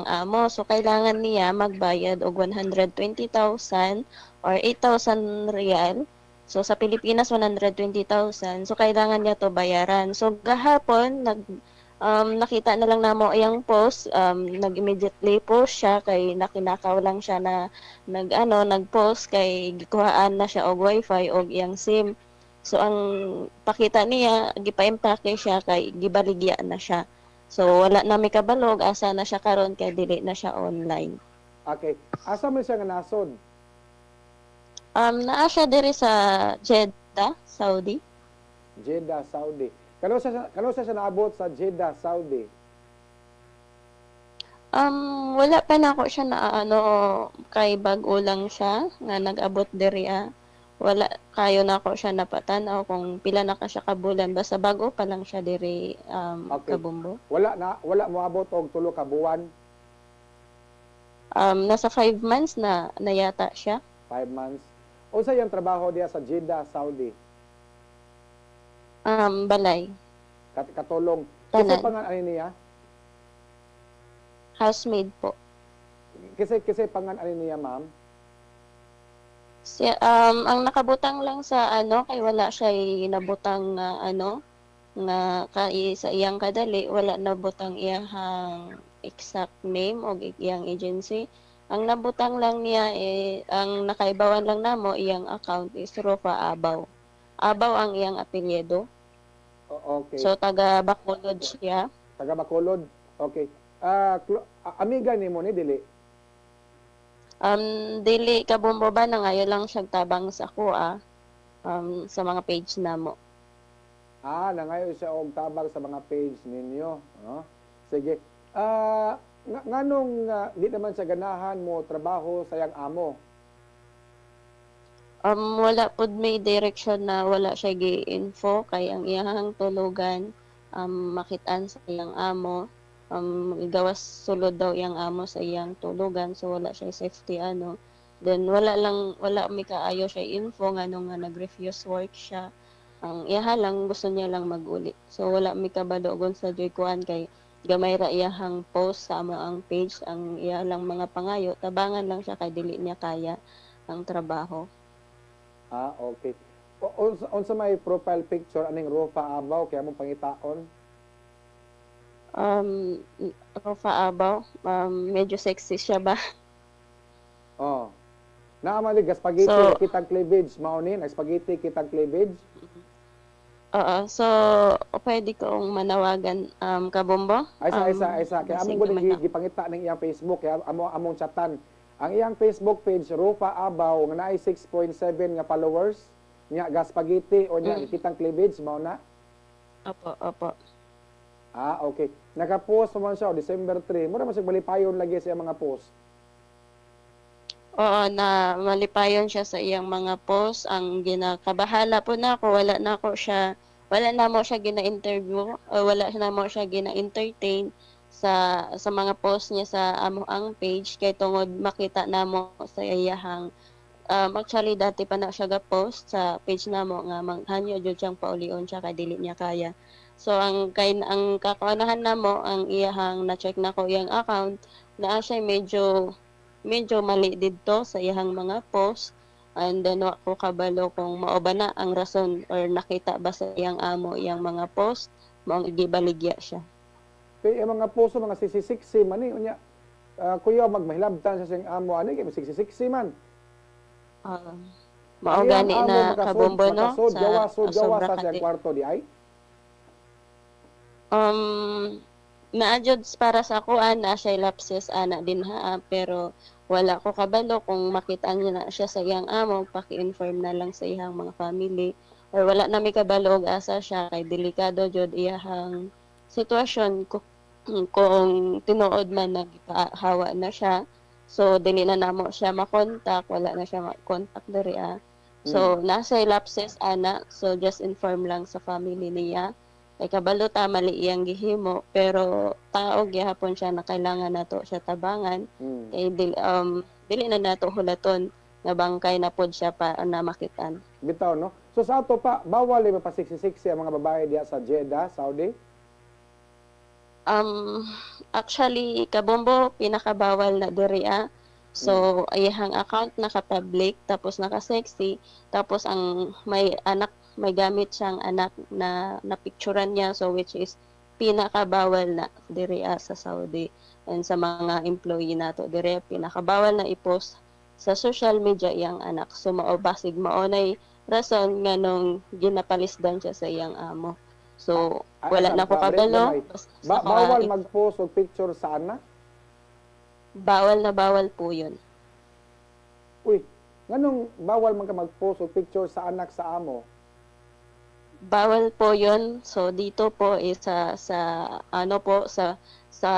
amo. So kailangan niya magbayad og 120,000 or 8,000 real. So sa Pilipinas 120,000. So kailangan niya to bayaran. So gahapon nakita na lang namo iyang post, nag-immediately post siya kay nakinakaw lang siya na nag-post kay gikuhaan na siya og wifi og iyang SIM. So ang pakita niya gipa-empake siya kay gibaligya na siya. So wala na mi kabalog asa na siya karon kay dili na siya online. Okay. Asa man siya nga nasod? Naa siya diri sa Jeddah, Saudi. Jeddah, Saudi. Kano siya naabot sa Jeddah, Saudi? Wala pa na ako siya na kay bag-o lang siya nga nag-abot diri Wala kayo na ako siya napatan-aw kung pila na ka siya kabulan basta bag-o pa lang siya diri Okay. Kabumbo. Wala moabot og 3 ka buwan, Nasa 5 months na yata siya. 5 months. Unsa iyang trabaho diya sa Jeddah, Saudi? Balay, Katulong. Kasi tanan, pangan ani niya? housemaid po. Kasi pangan ani niya, ma'am? Ang nakabutang lang sa kay wala siya nabutang nga nga sa iyang kadali wala nabutang iyang exact name o iyang agency. Ang nabutang lang niya ang nakaibawan lang namo iyang account is Rofa Abaw. Abaw ang iyang apelyido. Okay. So taga Bacolod siya. Taga Bacolod. Okay. Amiga nimo ni dili? Dili kabumbo ba na ngayon lang siya tabang sa kuha sa mga page namo. Nangayo siya og tabang sa mga page ninyo. Sige. Nganong di naman siya ganahan mo trabaho sa iyang amo? Wala pud may direction na wala siya gi-info kay ang iyang tulugan makit-an sa iyang amo. Gawas sulod daw iyang amo sa iyang tulugan so wala siya safety Then wala mi kaayo siya info nganong nga nag-refuse work siya. Ang iyaha lang gusto niya lang mag-uli. So wala mi kabadogon sa joy kuan kay gamay ra iyahang post sa amo ang page ang iya lang mga pangayo tabangan lang siya kay dili niya kaya ang trabaho. Okay. Unsa may profile picture aning Rofa Abaw kaya mo pangitaon? Rofa Abaw, medyo sexy siya ba? Oh. Naamali spaghetti So, kitang cleavage mao ni, spaghetti kitang cleavage. oo. So, pwede kong manawagan kabombo. Aysa kaya among gud gipangita ning iyang Facebook kaya among chatan. Ang iyang Facebook page Rofa Abaw nga naay 6.7 nga followers. Nya spaghetti o nya kitang cleavage mao na. Opo. Okay. Naka-post man siya December 3. Mura man siya malipayon lagi sa iyang mga post. Oo, na malipayon siya sa iyang mga post. Ang ginakabahala po na ako, wala na mo siya gina-interview, o wala na mo siya gina-entertain sa mga post niya sa amo ang page kay tungod makita namo sa iyahang actually dati pa na siya ga-post sa page namo nga manghanyo jud siyang paulion siya kay dili niya kaya. So ang kakuanahan namo ang iyahang na-check na ko iyang account naa siya medyo mali didto sa iyang mga post and then wa ko kabalo kung mao ba na ang rason or nakita ba sa iyang amo iyang mga post mao ang gibaligya siya. Kay ang mga post mga siksi man ni unya. Kuya magmahilabtan sa siyang amo ani kay siksi man. Mao gani na kabombo no gawa sa sobra siyang kwarto di ay. Naadjud para sa kuan na siya lapses ana din pero wala ko kabalo kung makita niya na siya sa iyang amo paki-inform na lang sa iyang mga family or wala na may kabalo og asa siya kay delikado jud iyahang sitwasyon kung tinuod man naghawa na siya so dili na namo siya makontak wala na siya makontak diri so nasa lapses ana so just inform lang sa family niya kay kabalo ta mali iyang gihimo pero tao gyapon siya na kailangan nato siya tabangan kay dili na nato hulaton nga bangkay na pod siya pa na makitan Bitaw no. So sa ato pa bawal pa siksiksi ang mga babae diya sa Jeddah, Saudi. Um, Actually, kabombo, pinakabawal na diri. So, ayahang account naka-public, tapos naka-sexy, tapos ang may gamit siyang anak na napicturan niya, so which is pinakabawal na diri sa Saudi. And sa mga employee nato diri, pinakabawal na i-post sa social media iyang anak. So, basig maunay rason nga nung ginapalisdan siya sa iyang amo. So, wala na ko kabalo. Bawal mag-post og picture sa anak? Bawal na bawal po yun. Uy, nganong bawal man ka mag-post og picture sa anak sa amo? Bawal po yun. So, dito po sa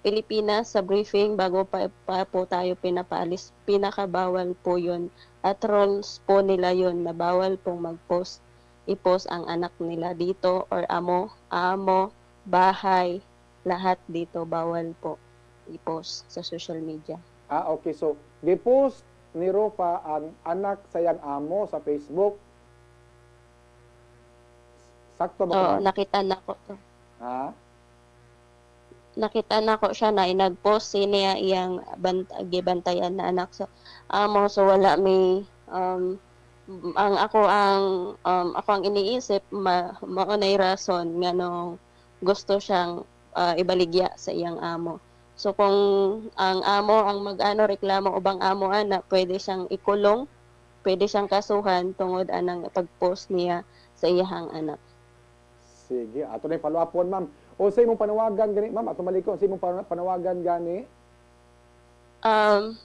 Pilipinas, sa briefing, bago pa po tayo pinapaalis, pinakabawal po yun. At rules po nila yun na bawal pong i-post ang anak nila dito or amo, bahay, lahat dito bawal po i-post sa social media. Okay. So, gi-post ni Rufa ang anak sa iyang amo sa Facebook. Sakto ba? Oo, nakita na ko to. Nakita na ko siya na nag-post niya iyang gibantayan na anak sa amo. So, wala may ako ang iniisip maunay rason nga nung gusto siyang ibaligya sa iyang amo. So kung ang amo ang reklamo ubang amo pwede siyang ikulong, pwede siyang kasuhan tungod anang pag-post niya sa iyang anak. Sige, ato na follow up ma'am. O sa imong panawagan gani ma'am, ato maliko sa imong panawagan gani.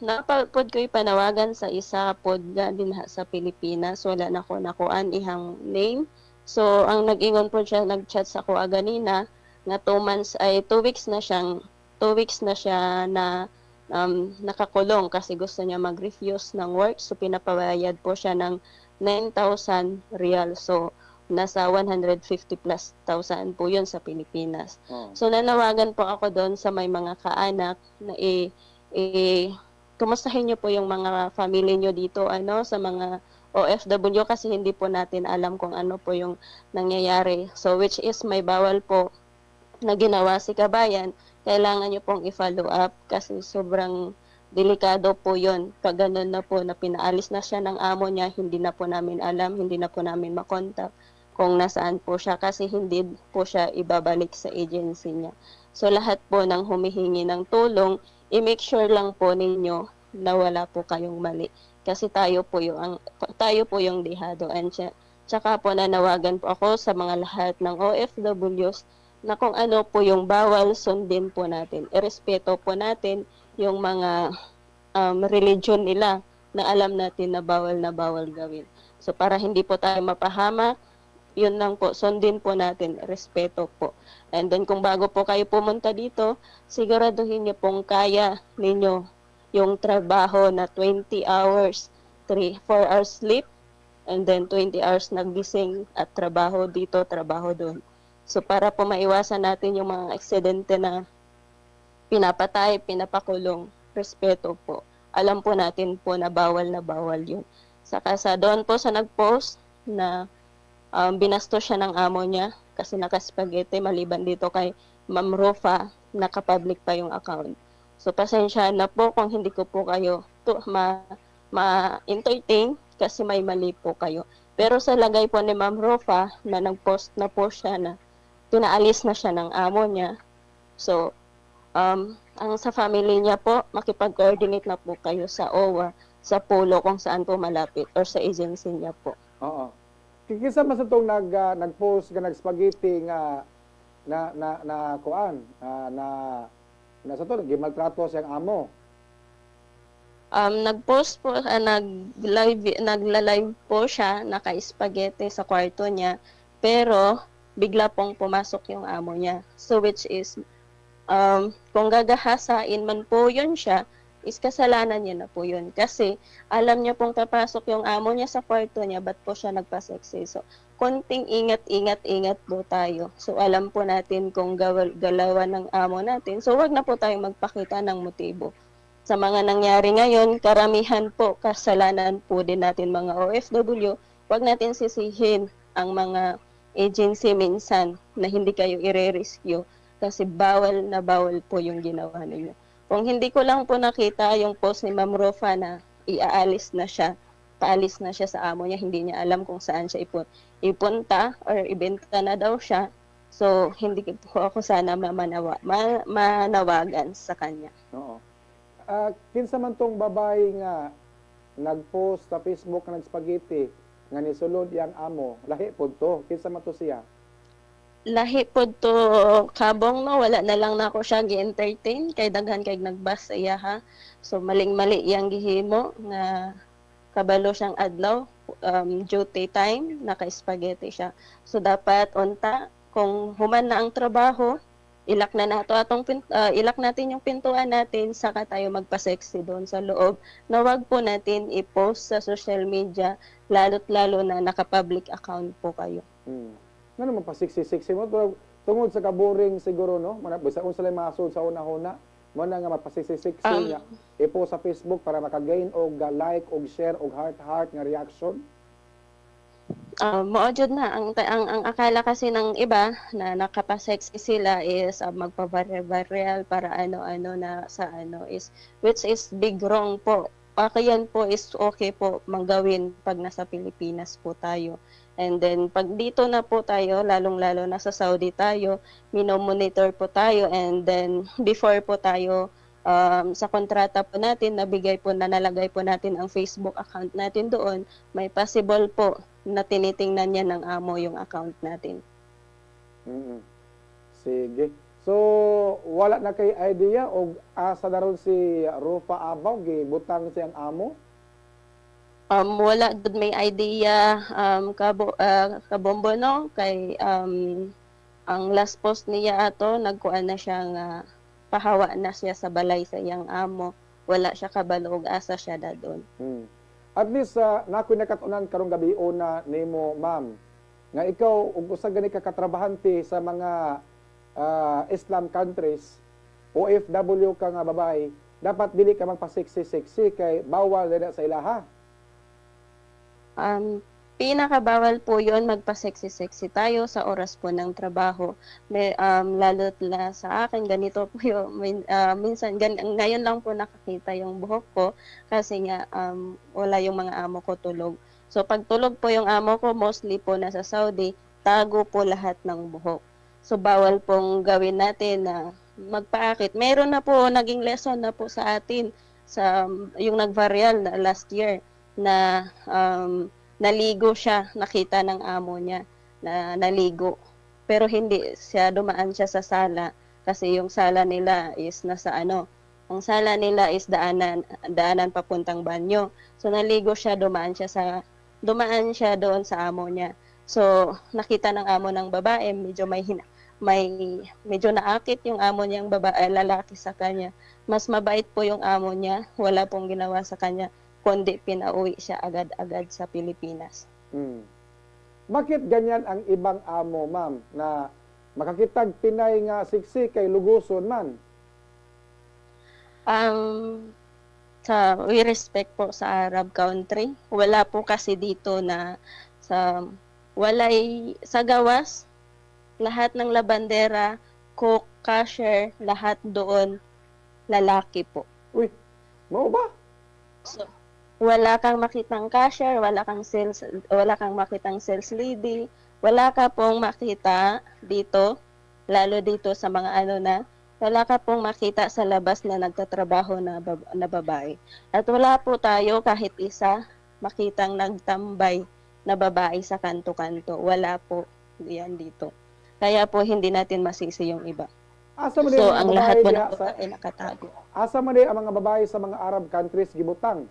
Napapod ko panawagan sa isa pod din sa Pilipinas, wala na ko nakuan ihang name. So ang nag-ingon po siya, nag-chat sa ko ganina nga 2 weeks na siya na nakakulong kasi gusto niya mag-refuse ng work. So pinapawayad po siya ng 9,000 real. So nasa 150 plus thousand po yun sa Pilipinas. So nanawagan po ako doon sa may mga kaanak na kumustahin niyo po yung mga family niyo dito sa mga OFW kasi hindi po natin alam kung ano po yung nangyayari. So which is may bawal po na ginawa si kabayan, kailangan niyo pong i-follow up kasi sobrang delikado po yun. Pag ganun na po na pinaalis na siya ng amo niya, hindi na po namin alam, hindi na po namin makontak kung nasaan po siya kasi hindi po siya ibabalik sa agency niya. So lahat po ng humihingi ng tulong, i-make sure lang po ninyo na wala po kayong mali. Kasi tayo po yung dehado. And tsaka po nanawagan po ako sa mga lahat ng OFWs na kung ano po yung bawal, sundin po natin. Irespeto po natin yung mga religion nila na alam natin na bawal gawin. So para hindi po tayo mapahamak, yun lang po, sundin po natin, respeto po. And then kung bago po kayo pumunta dito, siguraduhin niyo pong kaya ninyo yung trabaho na 20 hours, 4 hours sleep, and then 20 hours naggising at trabaho dito, trabaho doon. So para po maiwasan natin yung mga aksidente na pinapatay, pinapakulong, respeto po. Alam po natin po na bawal yun. Saka sa doon po sa nag-post na binastos siya ng amo niya kasi naka-spaghetti maliban dito kay Ma'am Rufa, naka-public pa yung account. So pasensya na po kung hindi ko po kayo ma-entertain kasi may mali po kayo. Pero sa lagay po ni Ma'am Rufa na nag-post na po siya na pinaalis na siya ng amo niya. So ang sa family niya po, makipag-coordinate na po kayo sa OWA, sa polo kung saan po malapit or sa agency niya po. Oo. Kisa mas itong nag-post ka nag-spaghetti nga sa to gimaltrato siyang amo. Nag-post po, nagla-live po siya, naka-spaghetti sa kwarto niya, pero bigla pong pumasok yung amo niya. So which is, kung gagahasain man po yun siya, is kasalanan niya na po yun. Kasi alam niya pong papasok yung amo niya sa kwarto niya, ba't po siya nagpa-sexy? So, konting ingat po tayo. So, alam po natin kung galawan ng amo natin. So, wag na po tayong magpakita ng motibo. Sa mga nangyari ngayon, karamihan po, kasalanan po din natin mga OFW. Wag natin sisihin ang mga agency minsan na hindi kayo ire-rescue kasi bawal na bawal po yung ginawa ninyo. Kung hindi ko lang po nakita yung post ni Ma'am Rofa na paalis na siya sa amo niya, hindi niya alam kung saan siya ipunta or ibenta na daw siya. So, hindi po ako sana manawagan sa kanya. Oo. Kinsa man tong babae nga nag-post sa Facebook nga nagspaghetti nga nisulod yang amo, lahi pud to. Kinsa man to siya? Lahi po to kabong no, wala na lang na ako siya gi-entertain kay daghan kay nagbas sa iya ha. So maling-mali yang gihimo nga kabalo siyang adlaw, duty time, naka-spaghetti siya. So dapat unta kung human na ang trabaho, ilak natin yung pintuan natin, saka tayo magpa-sexy doon sa loob. Na wag po natin i-post sa social media, lalo't lalo na naka-public account po kayo. Nga naman pa siksi-siksi mo. Tungod sa kaboring siguro, no? Bisa kung sila masod sa una-una, mo na nga mapasiksi-siksi nga. I-post sa Facebook para makagain og like, og share, og heart-heart nga reaction. Maojud na ang akala kasi ng iba na nakapasexy sila is magpa-viral para ano-ano na sa ano is which is big wrong po. Yan po is okay po manggawin pag nasa Pilipinas po tayo. And then pag dito na po tayo, lalong-lalo na sa Saudi tayo, minomonitor po tayo, and then before po tayo sa kontrata po natin, nalagay po natin ang Facebook account natin doon, may possible po na tinitingnan niya ng amo yung account natin. Sige. So, wala na kay idea o asa na ron si Rufa Abaw, gibutang siyang amo? Wala gud may idea kabombo no kay ang last post niya ato nagkuan na siya nga pahawa na siya sa balay sa iyang amo, wala siya kabalo og asa siya dadon. At least nakoy nakatunan karong gabi una nimo ma'am nga ikaw ug usa gani ka katrabahante sa mga Islam countries, OFW ka nga babae, dapat dili ka magpa-sexy kay bawal dira sa ilaha. Pinakabawal po yon magpa-sexy tayo sa oras po ng trabaho. Lalo't na sa akin, ganito po yung, minsan, ngayon lang po nakakita yung buhok ko kasi nga wala yung mga amo ko tulog. So pag tulog po yung amo ko, mostly po nasa Saudi, tago po lahat ng buhok. So bawal pong gawin natin na magpaakit. Meron na po, naging lesson na po sa atin, yung nag-viral na last year, na naligo siya, nakita ng amo niya na naligo. Pero hindi siya dumaan siya sa sala kasi yung sala nila is ang sala nila is daanan papuntang banyo. So naligo siya, dumaan siya doon sa amo niya. So nakita ng amo ng babae, medyo naakit yung amo niyang lalaki sa kanya. Mas mabait po yung amo niya, wala pong ginawa sa kanya kundi pinauwi siya agad-agad sa Pilipinas. Bakit ganyan ang ibang amo, ma'am, na makakitag Pinay nga siksi kay luguson man? We respect po sa Arab country. Wala po kasi dito na sa gawas, lahat ng labandera, cook, cashier, lahat doon lalaki po. Uy, mo ba? So, wala kang makitang cashier, wala kang makitang sales lady, wala ka pong makita dito, lalo dito sa mga wala ka pong makita sa labas na nagtatrabaho na babae. At wala po tayo kahit isa makitang nagtambay na babae sa kanto-kanto. Wala po yan dito. Kaya po hindi natin masisi yung iba. So, ang lahat po ng babae nakatago. Asa man ang mga babae sa mga Arab countries gibutang?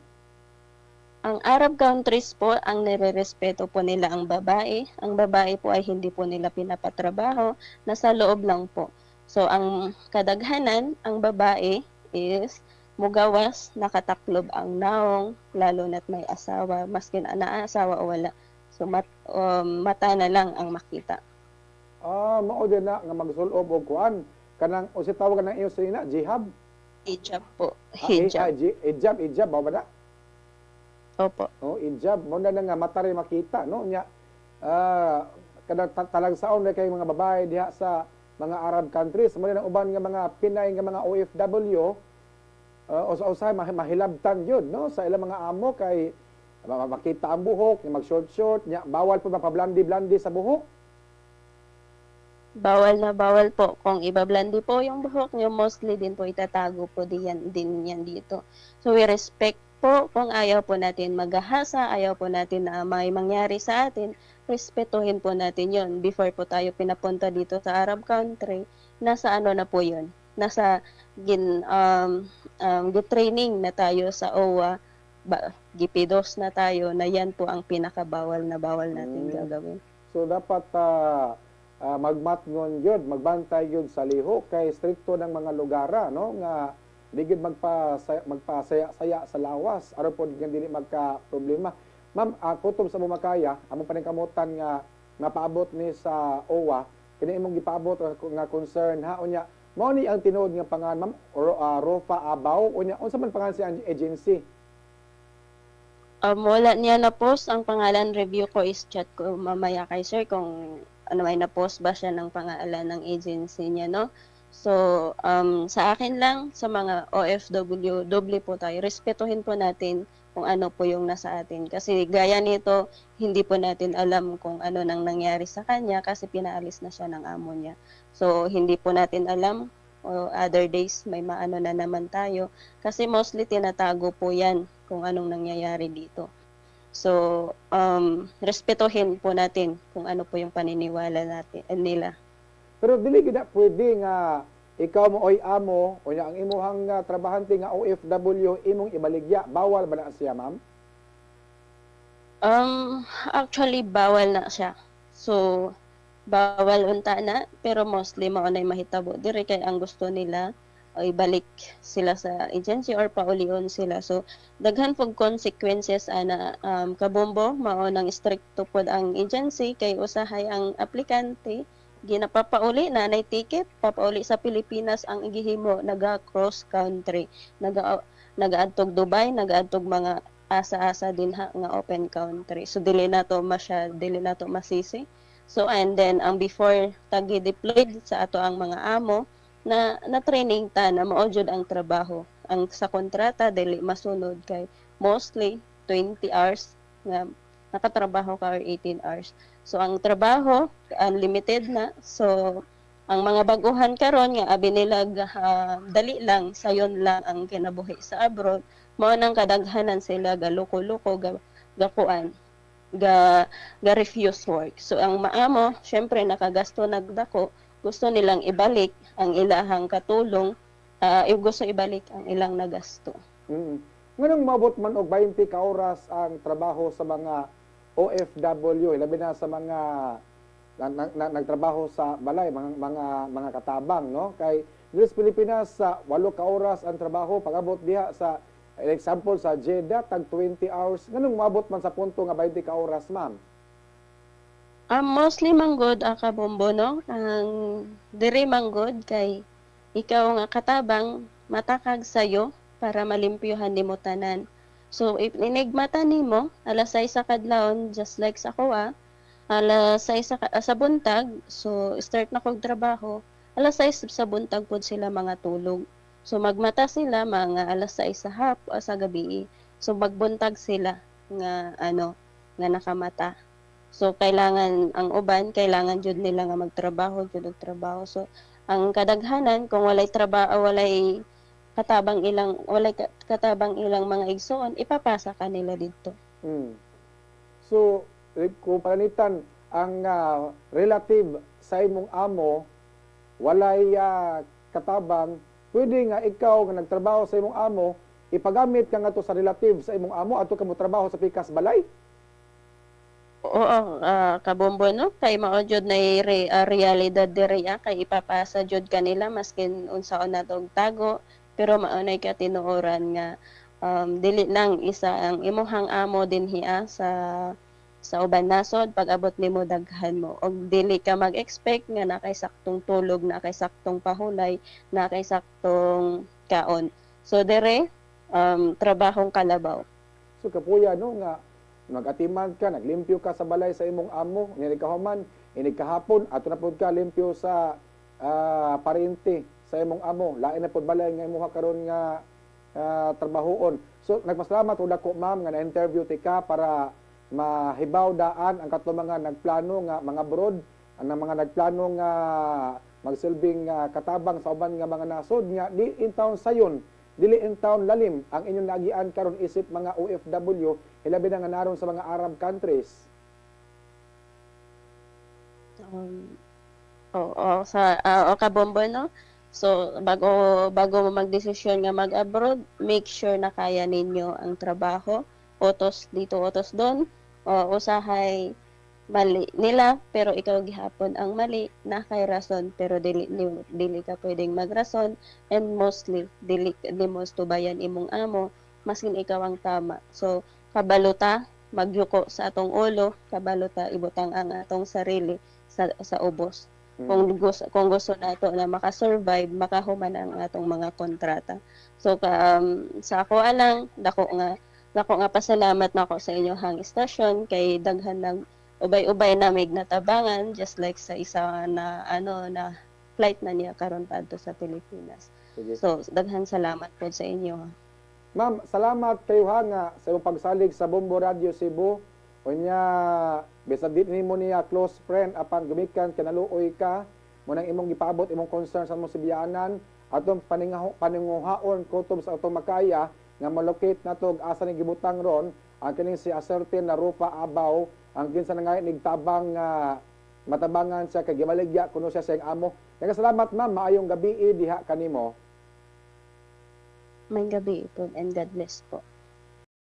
Ang Arab countries po, ang nire-respeto po nila ang babae. Ang babae po ay hindi po nila pinapatrabaho, nasa loob lang po. So, ang kadaghanan, ang babae is mugawas, nakataklob ang naong, lalo na't may asawa, maskin naasawa o wala. So, mata na lang ang makita. Mao din na nga magsulob og kuan kanang o si tawag nang iyo sina jihad. Hijab po. Hijab ba na? Opo. Hijab mo na nga mata makita no nya kanang talagsaon na kay mga babae diha sa mga Arab countries, mo ang uban nga mga Pinay nga mga OFW, usa mahilabtan yun, no, sa ilang mga amo kay makita ang buhok, mag-short-short, bawal po mapablandi-blandi sa buhok. Bawal na bawal po. Kung ibablandi po yung buhok nyo, mostly din po itatago po din yan dito. So we respect po kung ayaw po natin maghahasa, ayaw po natin na may mangyari sa atin, respetuhin po natin yon. Before po tayo pinapunta dito sa Arab country, nasa ano na po yun? Nasa training na tayo sa OWA, gipidos na tayo na yan po ang pinakabawal na bawal natin gagawin. So dapat magmatngon yun, magbantay yun sa liho kay stricto ng mga lugara, no, nga digid magpasaya sa lawas aron pod nga dili magka problema. Ma'am, kutob sa Bumakaya among paningkamutan nga napaabot ni sa OWA kini imong gipaabot nga concern ha unya mao ni ang tinuod nga pangalan, ma'am, Rofa Abaw unya unsa man pangalan sa agency? Wala niya na-post ang pangalan, review ko is chat ko mamaya kay sir kung ano may na-post ba siya ng pangalan ng agency niya, no? So, sa akin lang, sa mga OFW, doble po tayo. Respetuhin po natin kung ano po yung nasa atin. Kasi gaya nito, hindi po natin alam kung ano nang nangyari sa kanya kasi pinaalis na siya ng amo niya. So, hindi po natin alam o other days may maano na naman tayo. Kasi mostly tinatago po yan kung anong nangyayari dito. So, respetuhin po natin kung ano po yung paniniwala natin nila. Pero dili gid pwede nga ikaw mo oy amo o ang imuhang trabahante nga OFW imong ibaligya. Bawal ba na siya, ma'am? Actually bawal na siya. So, bawal unta na pero mostly mao nay mahitabo diri kay ang gusto nila o ibalik sila sa agency or paulion sila. So, daghan pog consequences ana kabombo mao nang stricto pod ang agency kay usahay ang aplikante ginapapauli na nay ticket papauli sa Pilipinas ang igihimo naga cross country nagaadtog Dubai nagaadtog mga asa-asa dinha nga open country. So dili na to masisi. So and then ang before tagi deployed sa ato ang mga amo na training ta na mao jud ang trabaho. Ang sa kontrata dili masunod kay mostly 20 hours nga nakatrabaho ka or 18 hours. So ang trabaho unlimited na. So ang mga baguhan karon nga abi nila dali lang sayon lang ang kinabuhi sa abroad mao nang kadaghanan sila galoko-loko gakuan ga refuse work. So ang maamo syempre nakagasto nagdako gusto nilang ibalik ang ilahang katulong, gusto ibalik ang ilang nagasto. Nganong maabot man og 20 ka oras ang trabaho sa mga OFW, labi na sa mga nagtrabaho sa balay, mga katabang, no? Kay dito sa Pilipinas sa 8 ka oras ang trabaho, pag-abot diha sa example sa Jeddah tag 20 hours. Nganong maabot man sa punto nga 20 ka oras, ma'am? Mostly manggod kabombo, no? Ang diri manggod kay ikaw nga katabang matakag sayo para malimpyuhan nimo tanan. So if inigmata nimo alas 6 sa kadlawon just like sa kuha, alas 6 sa buntag, so start na kog trabaho, alas 6 sa buntag pod sila mga tulog. So magmata sila mga alas 6 sa gabi. So magbuntag sila nga nga nakamata. So kailangan ang uban kailangan jud nila nga magtrabaho jud og trabaho. So ang kadaghanan kung walay trabaho walay katabang ilang mga igsoon ipapasa kanila didto. So kung panitan ang relative sa imong amo walay katabang, pwede nga ikaw nga nagtrabaho sa imong amo ipagamit ka nga to sa relative sa imong amo ato ka mo trabaho sa pikas balay. Oo, kabombo, no? Kay mao jud na realidad diri kay ipapasa jud kanila maskin unsaon natong tago pero mao nay ka tinuoran nga dili lang isa ang imuhang amo dinhi sa uban nasod pag-abot nimo daghan mo og dili ka mag-expect nga nakay saktong tulog, nakay saktong pahulay, nakay saktong kaon. So dire trabahong kalabaw. So kapuya no nga nagatiman ka, naglimpyo ka sa balay sa imong amo, ini kahuman, ini kahapon ato na pud ka limpyo sa parinti sa imong amo, lain na pud balay nga imong karon nga trabahoon. So nagpasalamat ug dako ma'am nga na-interview ti ka para mahibaw daan ang katong mga nagplano nga mga abroad, ang mga nagplano nga magsilbing katabang sa uban nga mga nasod nga di in town sayon, dili in town lalim ang inyong nagian karon isip mga OFW, hilabi na nga naron sa mga Arab countries. Kabombo, no? So, bago mo magdesisyon nga mag-abroad, make sure na kaya ninyo ang trabaho. Utos dito, utos doon. O usahay mali nila, pero ikaw gihapon ang mali, na kay rason, pero dili ka pwedeng magrason, and mostly, dili mo tubayan imong amo, maskin ikaw ang tama. So, kabaluta, magyuko sa atong ulo, kabaluta, ibutang ang atong sarili sa ubos. Kung gusto nato na makasurvive, makahuman ang atong mga kontrata. So sa ako alang dako nga pasalamat nako sa inyong istasyon kay daghan ng ubay-ubay na mig natabangan, just like sa isa na na flight na niya karon padto sa Pilipinas. Sige. So daghan salamat po sa inyo. Ma'am, salamat kayo nga sa iyong pagsalig sa Bombo Radio Cebu. Unya, bisag di nimo niya close friend apan gumikan kinaluoy ka mo nang imong gipaabot imong concern sa imong sibiyanan atong paninguhaon kutob sa atong makaya nga malocate nato asa ni gibutang ron ang kining si Asertin na Rufa Abaw ang kinsa nga nigtabang matabangan siya kay gibaligya kuno siya sa iyang amo. Kaya salamat ma'am, maayong gabi diha kanimo. May gabi po and God bless po.